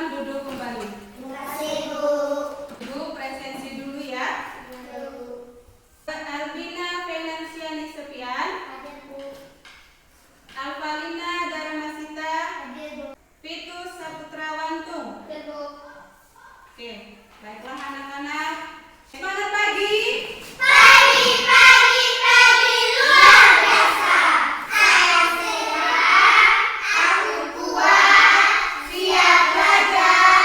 Silakan duduk kembali. Terima kasih, Bu. Ibu presensi dulu ya. Albina Felansiani Sepian. Hadir, Bu. Alvalina Daramasita. Hadir, Bu. Vitus Saputra Wantung. Hadir, Bu. Oke, baiklah anak-anak. Semangat pagi. Pagi luar biasa. Saya sehat, aku kuat, siap belajar.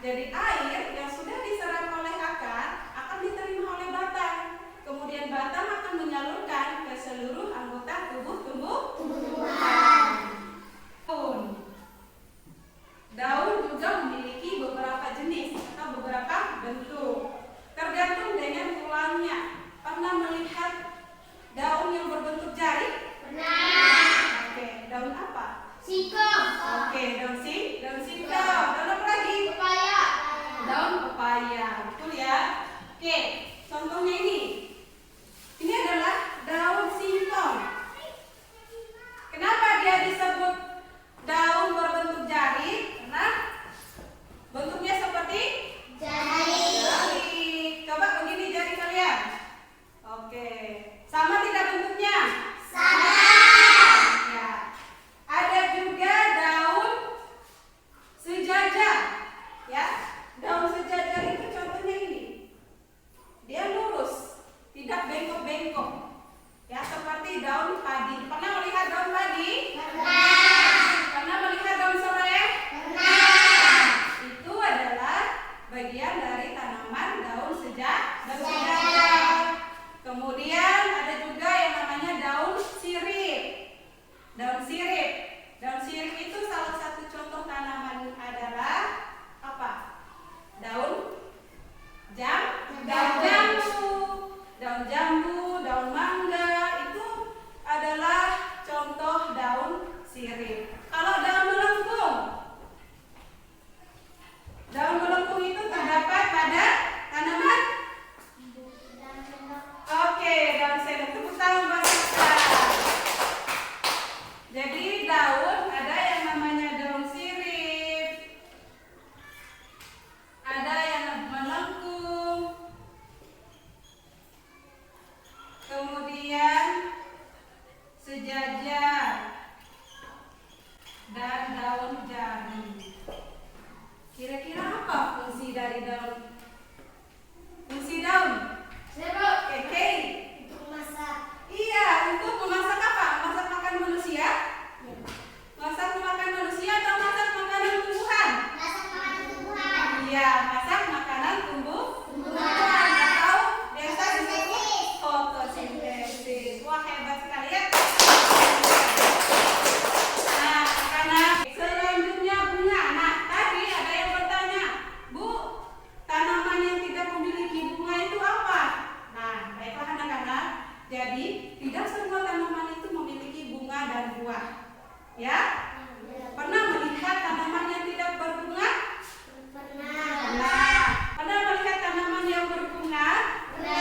Jadi air yang sudah diserap oleh akar akan diterima oleh batang. Kemudian batang akan menyalurkan ke seluruh anggota tubuh tumbuhan. Daun juga memiliki beberapa jenis atau beberapa bentuk, tergantung dengan tulangnya. Pernah melihat daun yang berbentuk jari? Pernah. Oke, daun apa? Singkong. Oke, daun singkong. Daun apa lagi? Pepaya. Daun pepaya, betul ya? Oke, contohnya ini. Ini adalah daun singkong. Kenapa dia disebut daun berbentuk jari? Karena bentuknya seperti jari. Coba begini jari kalian. Oke, sama tidak bentuknya? Sama. Ya. Ada juga daun sejajar. Ya, daun sejajar itu contohnya ini. Dia lurus, tidak bengkok-bengkok. Ya, seperti daun padi. Pernah melihat daun padi? Pernah melihat daun serai? Itu adalah bagian dari tanaman daun sejajar. Kemudian ada juga yang namanya daun sirip. Daun sirip. Daun sirip itu salah satu contoh tanaman adalah apa? Daun jambu, daun mangga itu adalah contoh daun sirip. Kalau daun melengkung itu terdapat pada tanaman. Oke, daun sirip itu tepuk buat kita. Jadi daun ada yang namanya daun sirip, ada yang melengkung, kemudian sejajar, dan daun jari. Kira-kira apa fungsi dari daun? Fungsi daun? Oke. Untuk masak. Iya, untuk memasak apa? Masak makan manusia? Masak makan manusia atau masak makanan tumbuhan? Masak makanan tumbuhan. Iya, masak makanan tumbuhan atau biasa disebut fotosintesis. Wah, hebat sekali ya. Nah, karena selanjutnya bunga. Nah, tadi ada yang bertanya, Bu, tanaman yang tidak memiliki bunga itu apa? Nah, baiklah anak-anak. Jadi, tidak semua tanaman itu memiliki bunga dan buah. Ya? Pernah melihat tanaman yang tidak berbunga? Pernah. Pernah melihat tanaman yang berbunga? Pernah.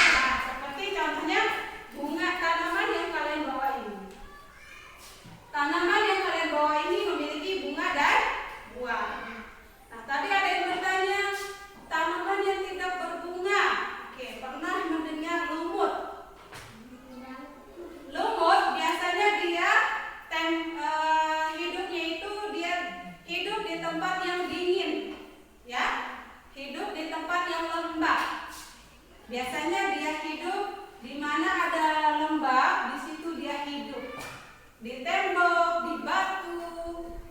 Nah, seperti contohnya bunga tanaman yang kalian bawa ini. Tanaman yang kalian bawa ini memiliki bunga dan buah. Nah, tadi ada yang bertanya, tanaman yang tidak berbunga. Oke, pernah mendengar lumut? Lumut biasanya dia hidupnya itu dia hidup di tempat yang dingin, ya, hidup di tempat yang lembab. Biasanya dia hidup di mana ada lembab, di situ dia hidup. Di tembok, di batu,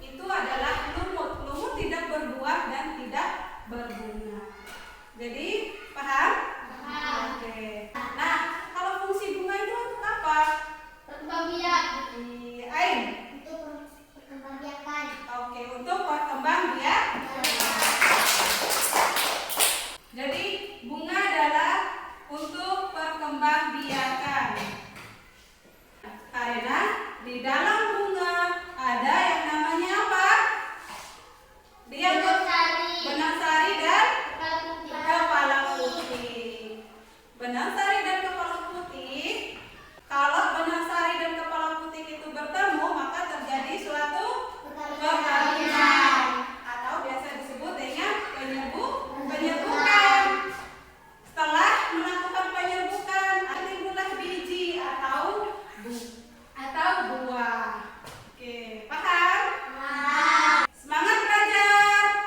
itu adalah lumut. Lumut tidak berbuah dan tidak berbunga. Jadi paham? Paham. Oke. Nah, kalau fungsi bunga itu untuk apa? Berkembang biak. Ain. Untuk perkembangbiakan. Oke, untuk berkembang biak. Jadi bunga adalah untuk perkembangbiakan. Karena di dalam bunga ada yang namanya apa? Dia benang sari dan kepala putih. Benang sari dan kepala putih. Kalau benang sari dan kepala putih itu bertemu, maka terjadi suatu perkawinan atau biasa disebut dengan penyerbukan. Setelah melakukan penyerbukan, timbullah biji atau buah. Oke, paham? Semangat belajar.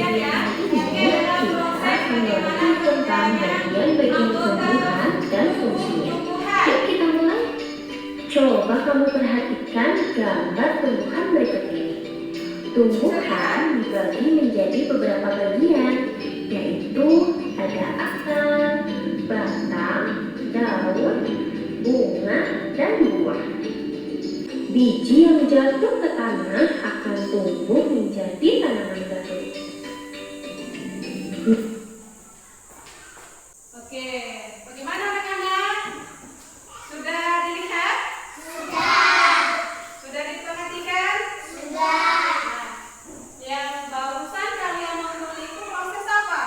kegiatan ini kita mengerti tentang bagian-bagian tumbuhan dan fungsinya. Yuk kita mulai. Coba kamu perhatikan gambar tumbuhan berikut ini. Tumbuhan dibagi menjadi beberapa bagian, yaitu ada akar, batang, daun, bunga, dan buah. Biji yang jatuh ke tanah akan tumbuh menjadi tanaman baru. Oke, bagaimana anak-anak? Sudah dilihat? Sudah diperhatikan? Nah, yang barusan kalian nonton itu proses apa?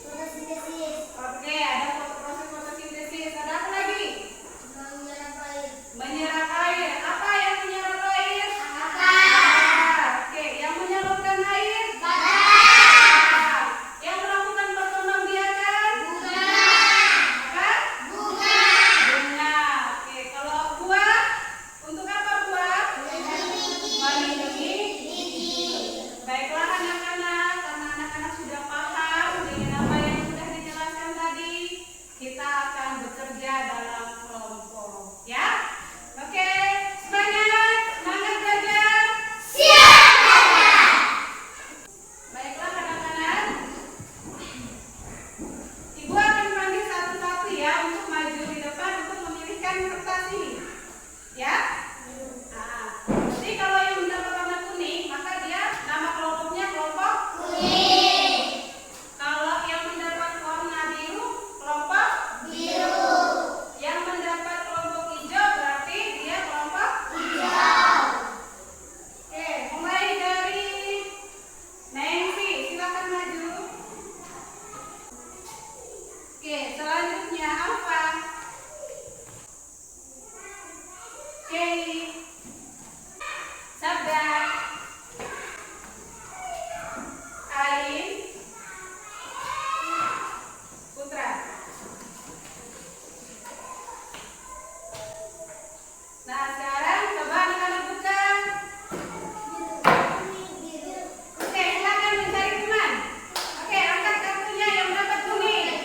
Fotosintesis. Oke, ada proses fotosintesis. Ada apa lagi? Menyerap air. Menyerap air. Apa yang menyerap air? Akar. Oke, yang menyalurkan air? Batang. Yang melakukan perkembangbiakan? Bunga. Apa? Bunga. Bunga. Oke, kalau buah, untuk apa buah? Melindungi. Baiklah anak-anak, karena anak-anak sudah paham dengan apa yang sudah dijelaskan tadi, kita akan bekerja dalam kelompok, ya. Oke, semangat, semangat belajar. Baiklah anak-anak, Ibu akan panggil satu-satu ya untuk maju di depan untuk memilihkan kertas ini, ya. Nah, jadi kalau yang mendapat warna kuning, maka dia nama kelompoknya kelompok Kuning. Kalau yang mendapat warna biru, kelompok Biru. Yang mendapat kelompok hijau berarti dia kelompok Hijau. Oke, mulai dari Nancy, silakan maju. Oke, selanjutnya Alfa, Kelly, Sabda, Ain, Putra. Nah, sekarang coba anak-anak buka. Oke, silakan mencari teman. Oke, angkat kartunya yang dapat kuning.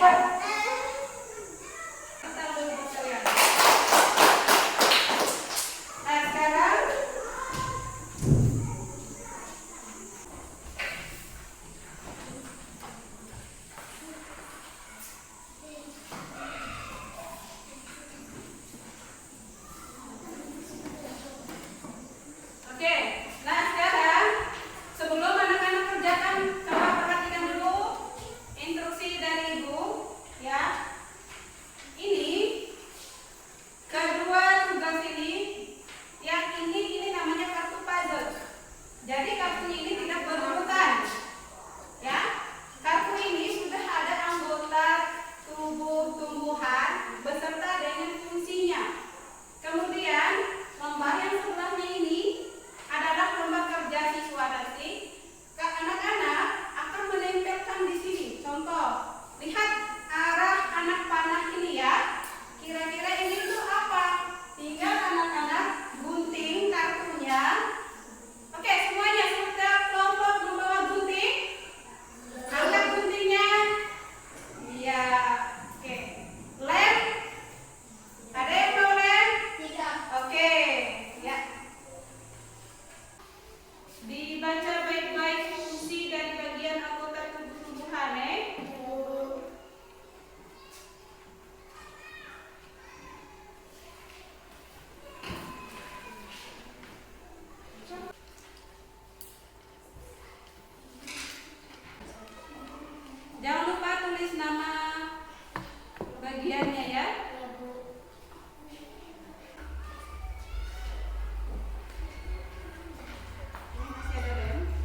Kita dulu sekalian. Nah, sekarang oke, nah sekarang sebelum anak-anak kerjakan, coba perhatikan dulu instruksi dari Ibu, ya. Ini kedua tugas ini, yang ini namanya kartu puzzle. Jadi kartunya ini tidak berurutan, ya. Kartu ini sudah ada anggota tubuh tumbuhan beserta dengan fungsinya. Kemudian lembah yang sebelahnya ini adalah lembah kerja siswa nanti. Anak-anak akan menempelkan di sini. Contoh, lihat arah anak panah ini ya. Kira-kira ini tuh apa? Tinggal anak-anak gunting kartunya. Oke, semuanya sudah kelompok membawa gunting. Angkat guntingnya. Iya. Oke. Lem. Ada yang mau lem? Tidak. Oke, ya. Dibaca baik-baik fungsi dari bagian anggota tubuh tumbuhan, Jangan lupa tulis nama bagiannya ya. Masih ada lem?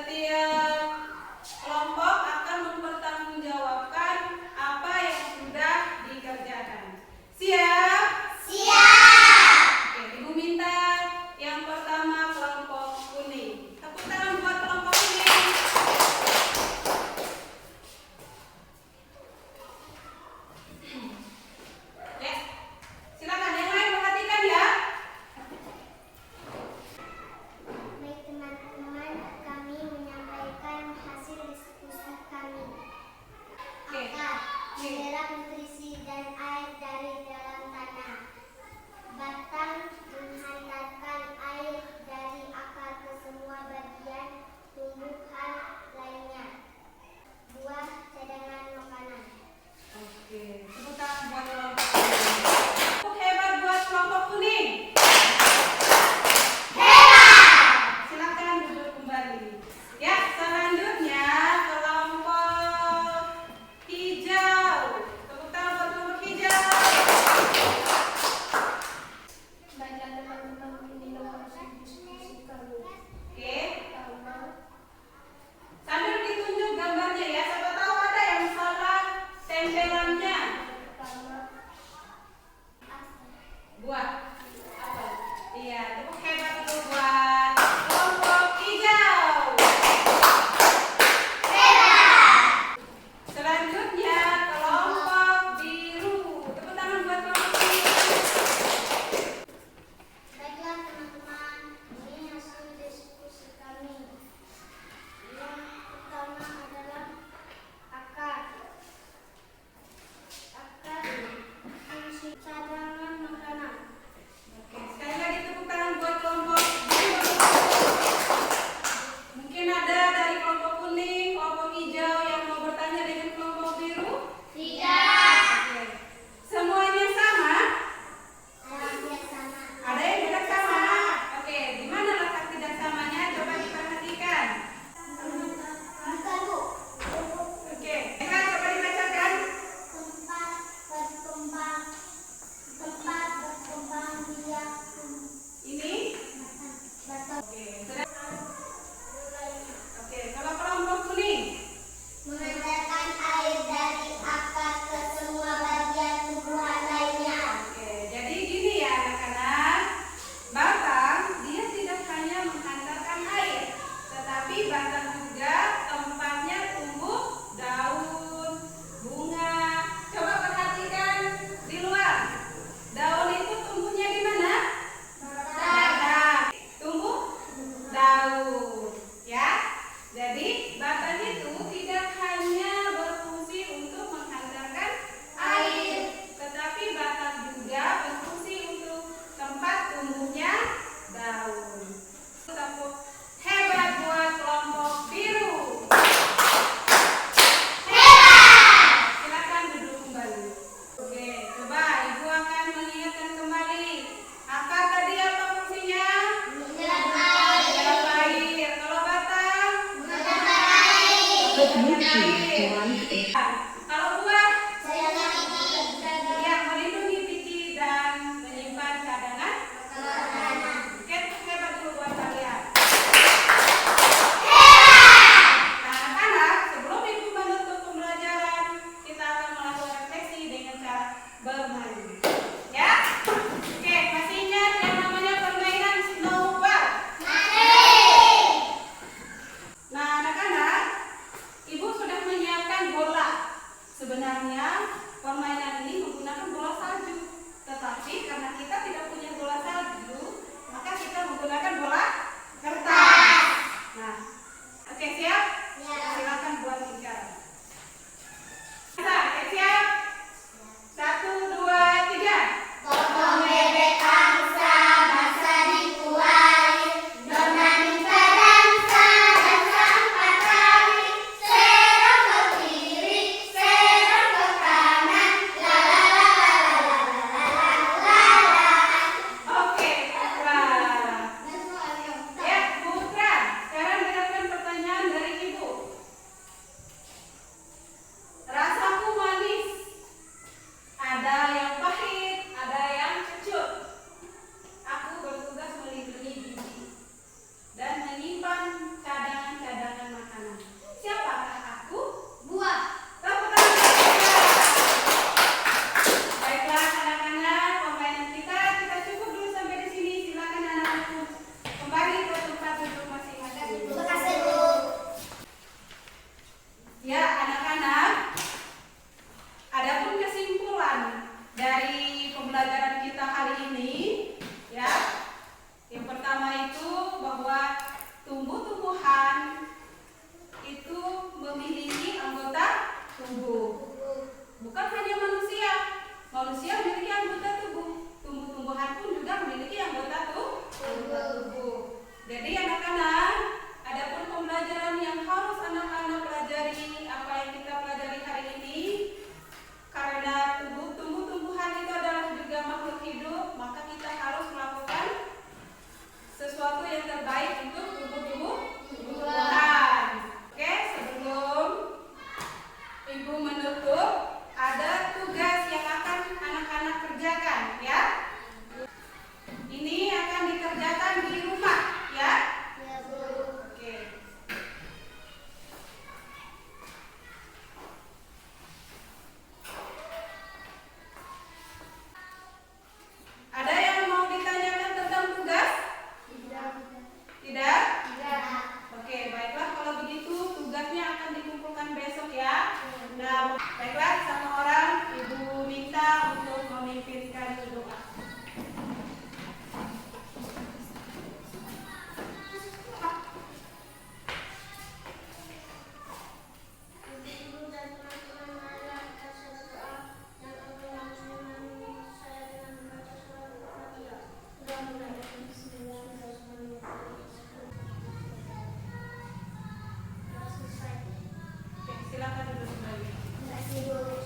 Setiap kelompok akan mempertanggungjawabkan apa yang sudah dikerjakan. Siap? Siap. Oke, Ibu minta yang pertama kelompok kuning. Tepuk tangan buat kelompok kuning. Ya, silakan yang lain perhatikan ya. Baik teman-teman, kami menyampaikan hasil diskusi kami. Oke. Akar, menyerap nutrisi dan air dari dalam tanah. Batang, menghantarkan air dari akar ke semua bagian tumbuhan lainnya. Buah, cadangan makanan. Oke, tepuk tangan buat kelompok kuning. Tepuk hebat buat kelompok kuning. Silakan duduk kembali. Ya, selanjutnya kelompok hijau. Tepuk tangan buat kelompok hijau. Baiklah teman-teman, inilah hasil diskusi kami. Oke, Pertama, sambil ditunjuk gambarnya ya. Siapa tahu ada yang salah tempelannya. Buat apa? Iya, tepuk hebat dulu buat kelompok hijau. Selanjutnya kelompok biru. Tepuk tangan buat kelompok biru. baiklah teman-teman, ini hasil diskusi kami. Yang pertama adalah akar. Akar fungsi cadangan makanan. Oke, sekali lagi tepuk tangan buat kelompok biru. Mungkin ada dari kelompok kuning, kelompok hijau yang mau bertanya dengan kelompok biru? Tidak. Oke. Semuanya sama? Tidak sama. Ada yang tidak sama? Oke, di mana letak tidak samanya? Coba diperhatikan. Bukan, Bu. Oke, coba dibacakan. Tempat berkembang biak Ini. batang. Oke, sudah. Oke, kalau kelompok kuning. Mengantarkan air dari akar ke semua bagian tumbuhan lainnya. Oke, jadi gini ya anak-anak. Batang dia tidak hanya menghantarkan air, tetapi batang juga tempatnya tumbuh daun, bunga. Coba perhatikan di luar. Daun itu tumbuhnya di mana? Batang. Tumbuh daun, ya. Jadi batang itu tidak hanya berfungsi untuk menghantarkan air, tetapi batang juga berfungsi untuk tempat tumbuhnya daun. Tepuk hebat buat kelompok biru. Silakan duduk kembali. Oke, coba ibu akan mengingatkan kembali. Akar tadi apa fungsinya? Menyerap air. Menyerap air. Kalau batang? Menyerap air. But nutrients want is Kalau buah? Cadangan Yang melindungi biji dan menyimpan cadangan makanan. Oke, hebat dulu buat kalian. Nah, anak-anak, sebelum ibu menutup pembelajaran, kita akan melakukan refleksi dengan cara bermain. Ya? Oke, masih ingat yang namanya permainan snowball? Nah, anak-anak, ibu sudah menyiapkan bola. Sebenarnya permainan ini menggunakan bola salju, tetapi karena kita tidak punya bola salju, maka kita menggunakan bola kertas. Nah, oke siap? Silakan buat lingkaran. Oke, siap? 1, 2, 3. Tokoh bebek angsa, bangsa dikuali. Dona minta dansa, dansa 4 kali. Serong ke kiri, serong ke kanan. La la la la la la la la la la. Oke, wah. Ya, buka Hidup